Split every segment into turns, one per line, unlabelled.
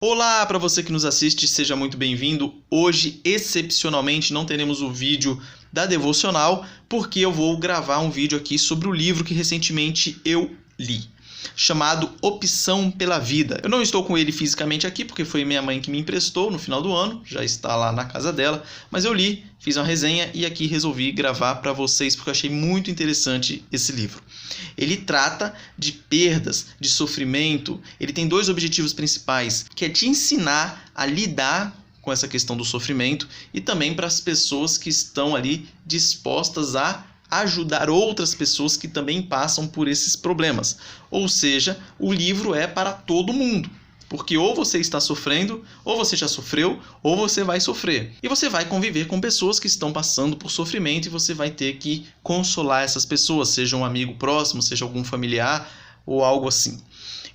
Olá para você que nos assiste, seja muito bem-vindo. Hoje, excepcionalmente, não teremos o vídeo da devocional, porque eu vou gravar um vídeo aqui sobre o livro que recentemente eu li, chamado Opção pela Vida. Eu não estou com ele fisicamente aqui, porque foi minha mãe que me emprestou no final do ano, já está lá na casa dela, mas eu li, fiz uma resenha e aqui resolvi gravar para vocês, porque eu achei muito interessante esse livro. Ele trata de perdas, de sofrimento, ele tem dois objetivos principais, que é te ensinar a lidar com essa questão do sofrimento e também para as pessoas que estão ali dispostas a ajudar outras pessoas que também passam por esses problemas. Ou seja, o livro é para todo mundo. Porque ou você está sofrendo, ou você já sofreu, ou você vai sofrer. E você vai conviver com pessoas que estão passando por sofrimento e você vai ter que consolar essas pessoas, seja um amigo próximo, seja algum familiar ou algo assim.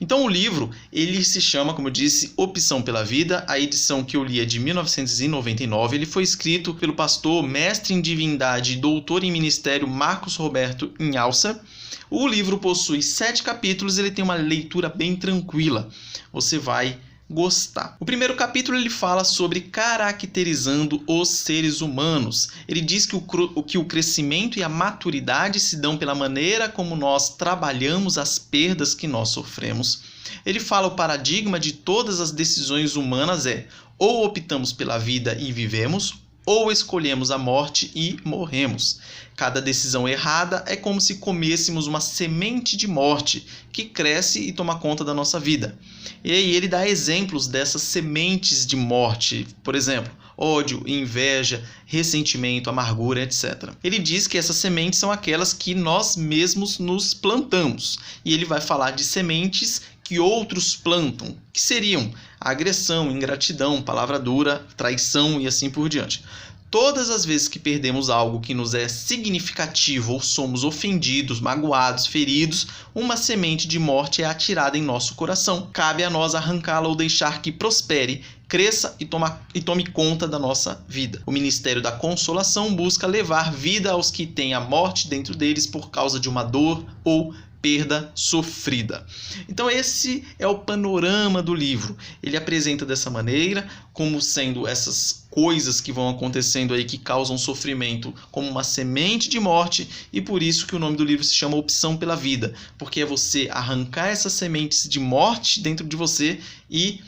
Então o livro, ele se chama, como eu disse, Opção pela Vida. A edição que eu li é de 1999. Ele foi escrito pelo pastor, mestre em divindade e doutor em ministério Marcos Roberto Inhalça. O livro possui 7 capítulos, ele tem uma leitura bem tranquila. Você vai gostar. O primeiro capítulo ele fala sobre caracterizando os seres humanos. Ele diz que o crescimento e a maturidade se dão pela maneira como nós trabalhamos as perdas que nós sofremos. Ele fala o paradigma de todas as decisões humanas é ou optamos pela vida e vivemos, ou escolhemos a morte e morremos. Cada decisão errada é como se comêssemos uma semente de morte que cresce e toma conta da nossa vida. E aí ele dá exemplos dessas sementes de morte, por exemplo, ódio, inveja, ressentimento, amargura, etc. Ele diz que essas sementes são aquelas que nós mesmos nos plantamos. E ele vai falar de sementes que outros plantam, que seriam agressão, ingratidão, palavra dura, traição e assim por diante. Todas as vezes que perdemos algo que nos é significativo ou somos ofendidos, magoados, feridos, uma semente de morte é atirada em nosso coração. Cabe a nós arrancá-la ou deixar que prospere, cresça e tome conta da nossa vida. O Ministério da Consolação busca levar vida aos que têm a morte dentro deles por causa de uma dor ou perda sofrida. Então esse é o panorama do livro. Ele apresenta dessa maneira, como sendo essas coisas que vão acontecendo aí que causam sofrimento como uma semente de morte, e por isso que o nome do livro se chama Opção pela Vida, porque é você arrancar essas sementes de morte dentro de você e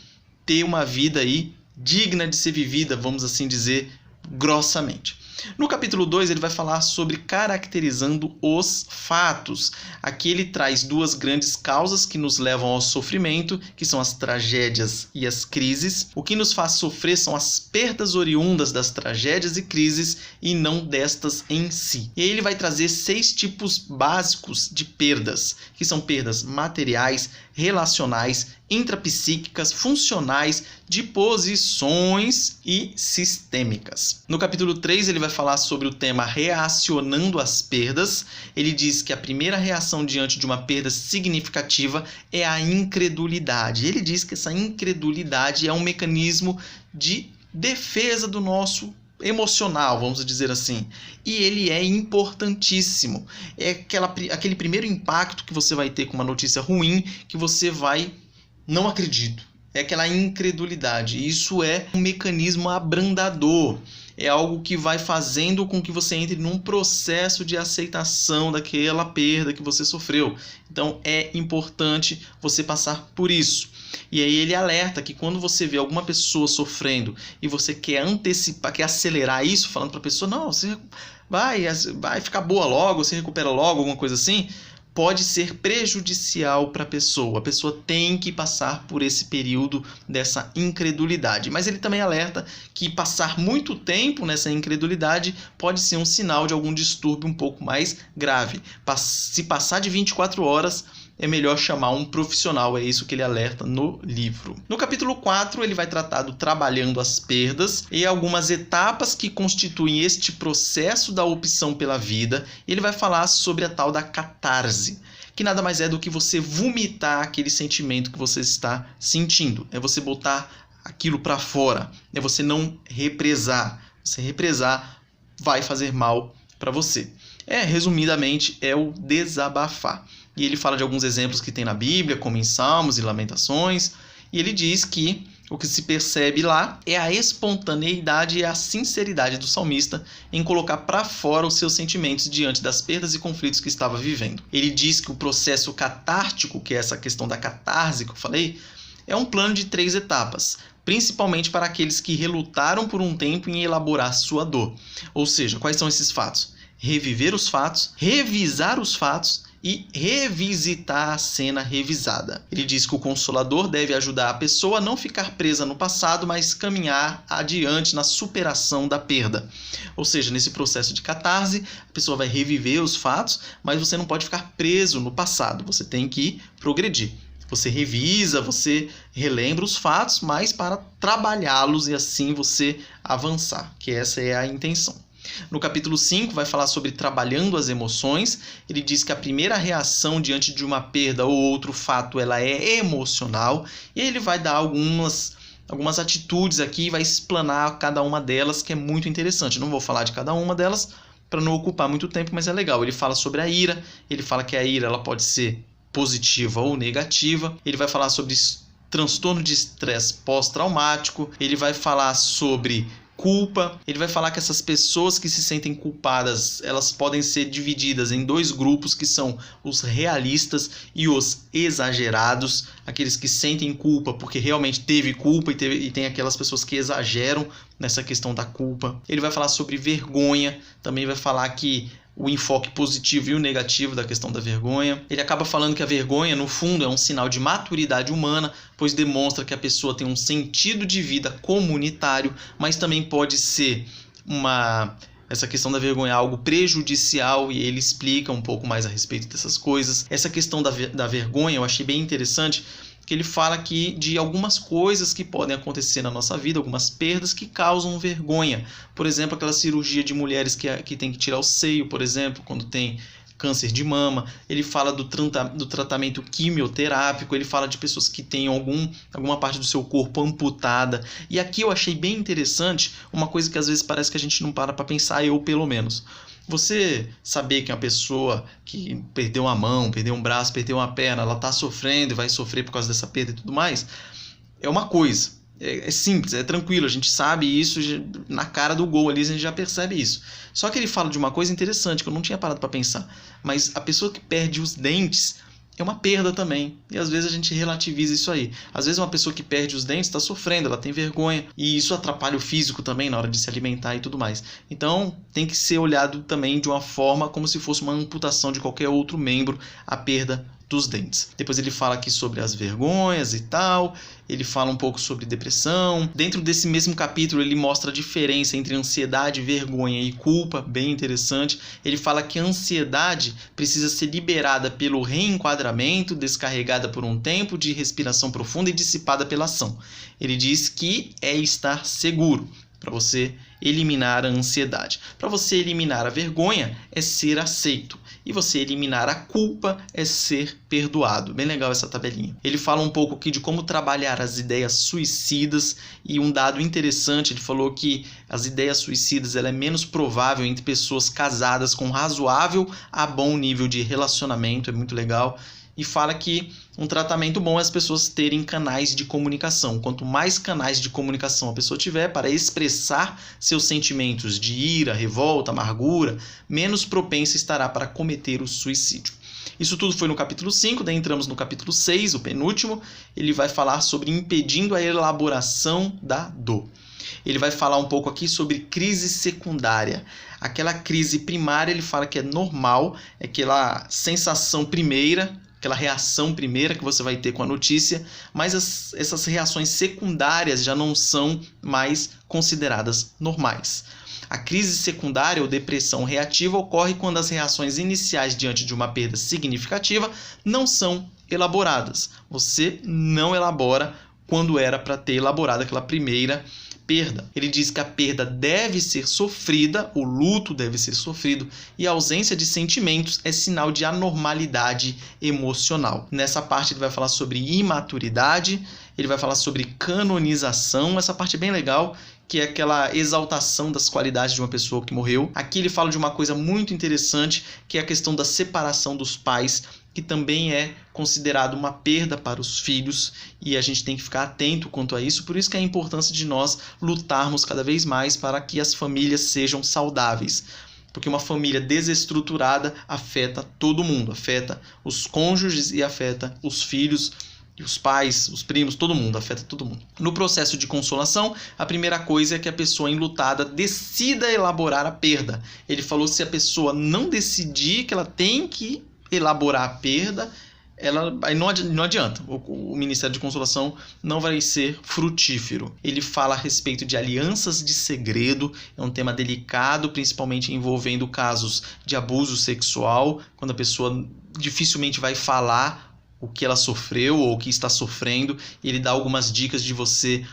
ter uma vida aí digna de ser vivida, vamos assim dizer, grossamente. No capítulo 2 ele vai falar sobre caracterizando os fatos. Aqui ele traz duas grandes causas que nos levam ao sofrimento, que são as tragédias e as crises. O que nos faz sofrer são as perdas oriundas das tragédias e crises e não destas em si. E aí ele vai trazer 6 tipos básicos de perdas, que são perdas materiais, relacionais, intrapsíquicas, funcionais, de posições e sistêmicas. No capítulo 3 ele vai falar sobre o tema reacionando às perdas. Ele diz que a primeira reação diante de uma perda significativa é a incredulidade. Ele diz que essa incredulidade é um mecanismo de defesa do nosso emocional, vamos dizer assim, e ele é importantíssimo. É aquele primeiro impacto que você vai ter com uma notícia ruim, que você vai, não acredito, é aquela incredulidade. Isso é um mecanismo abrandador, é algo que vai fazendo com que você entre num processo de aceitação daquela perda que você sofreu. Então é importante você passar por isso. E aí ele alerta que quando você vê alguma pessoa sofrendo e você quer antecipar, quer acelerar isso, falando para a pessoa, não, você vai ficar boa logo, você recupera logo, alguma coisa assim, pode ser prejudicial para a pessoa. A pessoa tem que passar por esse período dessa incredulidade. Mas ele também alerta que passar muito tempo nessa incredulidade pode ser um sinal de algum distúrbio um pouco mais grave. Se passar de 24 horas, é melhor chamar um profissional, é isso que ele alerta no livro. No capítulo 4, ele vai tratar do trabalhando as perdas e algumas etapas que constituem este processo da opção pela vida. Ele vai falar sobre a tal da catarse, que nada mais é do que você vomitar aquele sentimento que você está sentindo. É você botar aquilo para fora, é você não represar. Você represar vai fazer mal para você. Resumidamente, é o desabafar. E ele fala de alguns exemplos que tem na Bíblia, como em Salmos e Lamentações. E ele diz que o que se percebe lá é a espontaneidade e a sinceridade do salmista em colocar para fora os seus sentimentos diante das perdas e conflitos que estava vivendo. Ele diz que o processo catártico, que é essa questão da catarse que eu falei, é um plano de 3 etapas, principalmente para aqueles que relutaram por um tempo em elaborar sua dor. Ou seja, quais são esses fatos? Reviver os fatos, revisar os fatos e revisitar a cena revisada. Ele diz que o Consolador deve ajudar a pessoa a não ficar presa no passado, mas caminhar adiante na superação da perda. Ou seja, nesse processo de catarse, a pessoa vai reviver os fatos, mas você não pode ficar preso no passado, você tem que progredir. Você revisa, você relembra os fatos, mas para trabalhá-los e assim você avançar, que essa é a intenção. No capítulo 5 vai falar sobre trabalhando as emoções. Ele diz que a primeira reação diante de uma perda ou outro fato ela é emocional. E ele vai dar algumas atitudes aqui, vai explanar cada uma delas, que é muito interessante. Não vou falar de cada uma delas para não ocupar muito tempo, mas é legal. Ele fala sobre a ira, ele fala que a ira ela pode ser positiva ou negativa. Ele vai falar sobre transtorno de estresse pós-traumático. Ele vai falar sobre culpa. Ele vai falar que essas pessoas que se sentem culpadas, elas podem ser divididas em 2 grupos, que são os realistas e os exagerados. Aqueles que sentem culpa porque realmente teve culpa e tem aquelas pessoas que exageram nessa questão da culpa. Ele vai falar sobre vergonha, também vai falar que o enfoque positivo e o negativo da questão da vergonha. Ele acaba falando que a vergonha, no fundo, é um sinal de maturidade humana, pois demonstra que a pessoa tem um sentido de vida comunitário, mas também pode ser essa questão da vergonha é algo prejudicial, e ele explica um pouco mais a respeito dessas coisas. Essa questão da vergonha eu achei bem interessante, que ele fala aqui de algumas coisas que podem acontecer na nossa vida, algumas perdas que causam vergonha. Por exemplo, aquela cirurgia de mulheres que tem que tirar o seio, por exemplo, quando tem câncer de mama. Ele fala do tratamento quimioterápico, ele fala de pessoas que têm alguma parte do seu corpo amputada. E aqui eu achei bem interessante uma coisa que às vezes parece que a gente não para pensar, eu pelo menos. Você saber que uma pessoa que perdeu uma mão, perdeu um braço, perdeu uma perna, ela está sofrendo e vai sofrer por causa dessa perda e tudo mais, é uma coisa. É simples, é tranquilo, a gente sabe isso, na cara do gol ali a gente já percebe isso. Só que ele fala de uma coisa interessante que eu não tinha parado para pensar, mas a pessoa que perde os dentes é uma perda também, e às vezes a gente relativiza isso aí. Às vezes uma pessoa que perde os dentes está sofrendo, ela tem vergonha, e isso atrapalha o físico também na hora de se alimentar e tudo mais. Então tem que ser olhado também de uma forma como se fosse uma amputação de qualquer outro membro, a perda dos dentes. Depois ele fala aqui sobre as vergonhas e tal, ele fala um pouco sobre depressão. Dentro desse mesmo capítulo ele mostra a diferença entre ansiedade, vergonha e culpa, bem interessante. Ele fala que a ansiedade precisa ser liberada pelo reenquadramento, descarregada por um tempo de respiração profunda e dissipada pela ação. Ele diz que é estar seguro para você eliminar a ansiedade. Para você eliminar a vergonha é ser aceito. E você eliminar a culpa é ser perdoado. Bem legal essa tabelinha. Ele fala um pouco aqui de como trabalhar as ideias suicidas, e um dado interessante, ele falou que as ideias suicidas ela é menos provável entre pessoas casadas com razoável a bom nível de relacionamento, é muito legal. E fala que um tratamento bom é as pessoas terem canais de comunicação. Quanto mais canais de comunicação a pessoa tiver para expressar seus sentimentos de ira, revolta, amargura, menos propensa estará para cometer o suicídio. Isso tudo foi no capítulo 5, daí entramos no capítulo 6, o penúltimo. Ele vai falar sobre impedindo a elaboração da dor. Ele vai falar um pouco aqui sobre crise secundária. Aquela crise primária ele fala que é normal, é aquela sensação primeira, aquela reação primeira que você vai ter com a notícia, mas essas reações secundárias já não são mais consideradas normais. A crise secundária ou depressão reativa ocorre quando as reações iniciais diante de uma perda significativa não são elaboradas. Você não elabora quando era para ter elaborado aquela primeira perda. Ele diz que a perda deve ser sofrida, o luto deve ser sofrido, e a ausência de sentimentos é sinal de anormalidade emocional. Nessa parte ele vai falar sobre imaturidade, ele vai falar sobre canonização, essa parte é bem legal, que é aquela exaltação das qualidades de uma pessoa que morreu. Aqui ele fala de uma coisa muito interessante, que é a questão da separação dos pais, que também é considerado uma perda para os filhos, e a gente tem que ficar atento quanto a isso. Por isso que é a importância de nós lutarmos cada vez mais para que as famílias sejam saudáveis. Porque uma família desestruturada afeta todo mundo, afeta os cônjuges e afeta os filhos, e os pais, os primos, todo mundo, afeta todo mundo. No processo de consolação, a primeira coisa é que a pessoa enlutada decida elaborar a perda. Ele falou: se a pessoa não decidir que ela tem que elaborar a perda, aí não adianta. O Ministério de Consolação não vai ser frutífero. Ele fala a respeito de alianças de segredo, é um tema delicado, principalmente envolvendo casos de abuso sexual, quando a pessoa dificilmente vai falar o que ela sofreu ou o que está sofrendo. Ele dá algumas dicas de você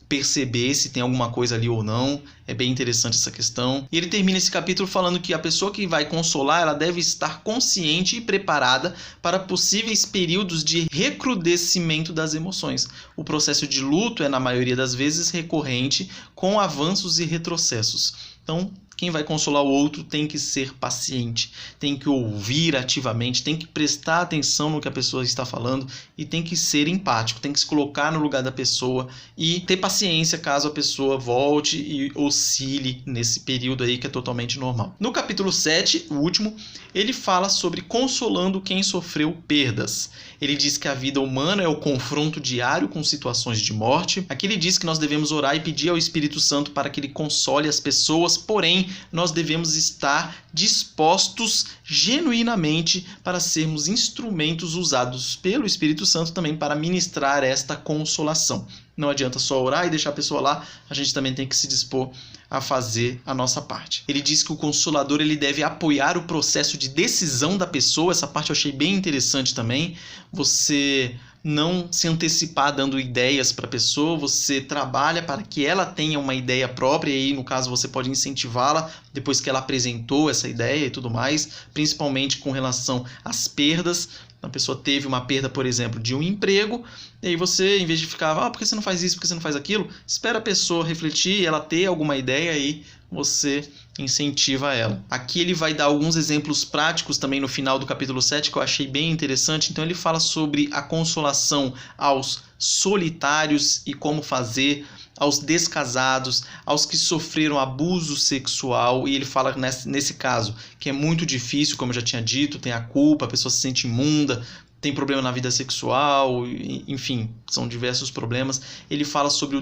perceber se tem alguma coisa ali ou não. É bem interessante essa questão. E ele termina esse capítulo falando que a pessoa que vai consolar, ela deve estar consciente e preparada para possíveis períodos de recrudescimento das emoções. O processo de luto é, na maioria das vezes, recorrente, com avanços e retrocessos. Então, quem vai consolar o outro tem que ser paciente, tem que ouvir ativamente, tem que prestar atenção no que a pessoa está falando e tem que ser empático, tem que se colocar no lugar da pessoa e ter paciência caso a pessoa volte e oscile nesse período aí que é totalmente normal. No capítulo 7, o último, ele fala sobre consolando quem sofreu perdas. Ele diz que a vida humana é o confronto diário com situações de morte. Aqui ele diz que nós devemos orar e pedir ao Espírito Santo para que ele console as pessoas, porém, nós devemos estar dispostos genuinamente para sermos instrumentos usados pelo Espírito Santo também para ministrar esta consolação. Não adianta só orar e deixar a pessoa lá, a gente também tem que se dispor a fazer a nossa parte. Ele diz que o consolador ele deve apoiar o processo de decisão da pessoa. Essa parte eu achei bem interessante também. Você não se antecipar dando ideias para a pessoa, você trabalha para que ela tenha uma ideia própria, e aí no caso você pode incentivá-la depois que ela apresentou essa ideia e tudo mais, principalmente com relação às perdas. A pessoa teve uma perda, por exemplo, de um emprego, e aí você, em vez de ficar, por que você não faz isso, por que você não faz aquilo? Espera a pessoa refletir, ela ter alguma ideia e você incentiva ela. Aqui ele vai dar alguns exemplos práticos também no final do capítulo 7 que eu achei bem interessante. Então ele fala sobre a consolação aos solitários e como fazer, aos descasados, aos que sofreram abuso sexual, e ele fala nesse caso que é muito difícil, como eu já tinha dito, tem a culpa, a pessoa se sente imunda, tem problema na vida sexual, enfim, são diversos problemas. Ele fala sobre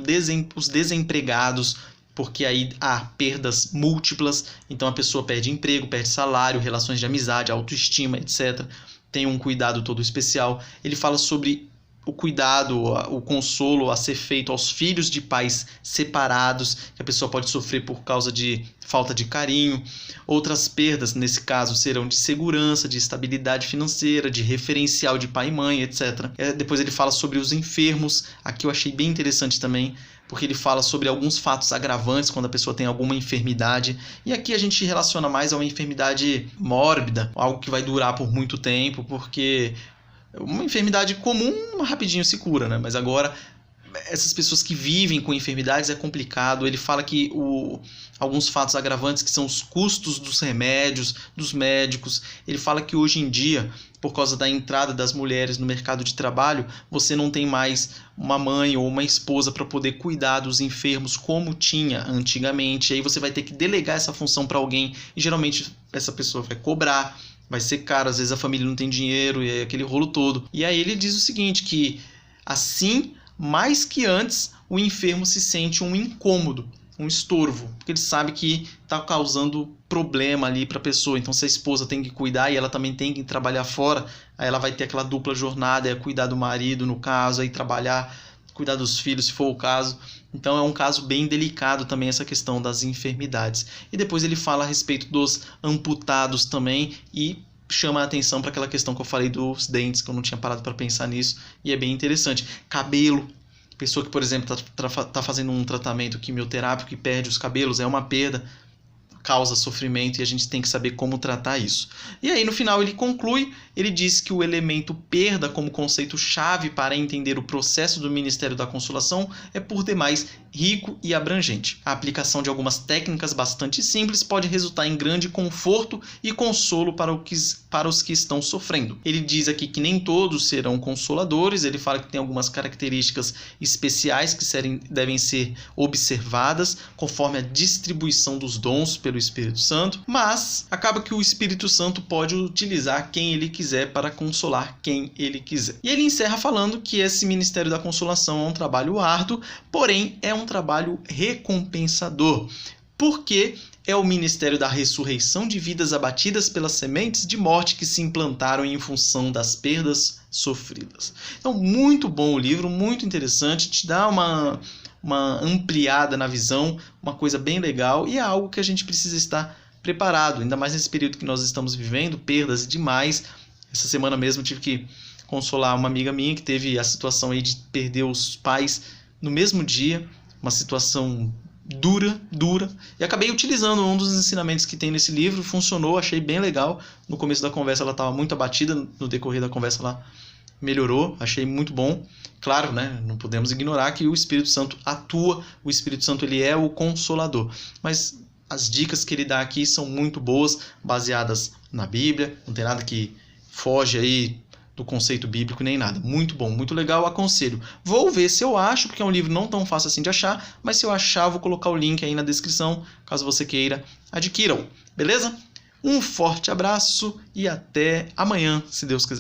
os desempregados, porque aí há perdas múltiplas, então a pessoa perde emprego, perde salário, relações de amizade, autoestima, etc. Tem um cuidado todo especial. Ele fala sobre o cuidado, o consolo a ser feito aos filhos de pais separados, que a pessoa pode sofrer por causa de falta de carinho. Outras perdas, nesse caso, serão de segurança, de estabilidade financeira, de referencial de pai e mãe, etc. Depois ele fala sobre os enfermos. Aqui eu achei bem interessante também, porque ele fala sobre alguns fatos agravantes quando a pessoa tem alguma enfermidade. E aqui a gente relaciona mais a uma enfermidade mórbida, algo que vai durar por muito tempo, porque uma enfermidade comum rapidinho se cura, né? Mas agora essas pessoas que vivem com enfermidades é complicado. Ele fala que alguns fatos agravantes, que são os custos dos remédios, dos médicos. Ele fala que hoje em dia, por causa da entrada das mulheres no mercado de trabalho, você não tem mais uma mãe ou uma esposa para poder cuidar dos enfermos como tinha antigamente. Aí você vai ter que delegar essa função para alguém e geralmente essa pessoa vai cobrar, vai ser caro, às vezes a família não tem dinheiro e é aquele rolo todo. E aí ele diz o seguinte, que assim, mais que antes, o enfermo se sente um incômodo, um estorvo, porque ele sabe que está causando problema ali para a pessoa. Então se a esposa tem que cuidar e ela também tem que trabalhar fora, aí ela vai ter aquela dupla jornada, cuidar do marido no caso, aí trabalhar, cuidar dos filhos se for o caso. Então é um caso bem delicado também essa questão das enfermidades. E depois ele fala a respeito dos amputados também e chama a atenção para aquela questão que eu falei dos dentes, que eu não tinha parado para pensar nisso, e é bem interessante. Cabelo, pessoa que, por exemplo, está fazendo um tratamento quimioterápico e perde os cabelos, é uma perda. causa sofrimento e a gente tem que saber como tratar isso. E aí no final ele conclui, ele diz que o elemento perda como conceito-chave para entender o processo do Ministério da Consolação é por demais rico e abrangente. A aplicação de algumas técnicas bastante simples pode resultar em grande conforto e consolo para os que estão sofrendo. Ele diz aqui que nem todos serão consoladores, ele fala que tem algumas características especiais que devem ser observadas conforme a distribuição dos dons pelo Espírito Santo, mas acaba que o Espírito Santo pode utilizar quem ele quiser para consolar quem ele quiser. E ele encerra falando que esse Ministério da Consolação é um trabalho árduo, porém é um trabalho recompensador, porque é o ministério da ressurreição de vidas abatidas pelas sementes de morte que se implantaram em função das perdas sofridas. Então, muito bom o livro, muito interessante, te dá uma ampliada na visão, uma coisa bem legal, e é algo que a gente precisa estar preparado, ainda mais nesse período que nós estamos vivendo, perdas demais. Essa semana mesmo eu tive que consolar uma amiga minha que teve a situação aí de perder os pais no mesmo dia, uma situação dura, e acabei utilizando um dos ensinamentos que tem nesse livro, funcionou, achei bem legal. No começo da conversa ela estava muito abatida, no decorrer da conversa ela melhorou, achei muito bom. Claro, né, não podemos ignorar que o Espírito Santo atua, o Espírito Santo ele é o consolador, mas as dicas que ele dá aqui são muito boas, baseadas na Bíblia, não tem nada que foge aí do conceito bíblico nem nada. Muito bom, muito legal, aconselho. Vou ver se eu acho, porque é um livro não tão fácil assim de achar, mas se eu achar, vou colocar o link aí na descrição, caso você queira, adquira-o. Beleza? Um forte abraço e até amanhã, se Deus quiser.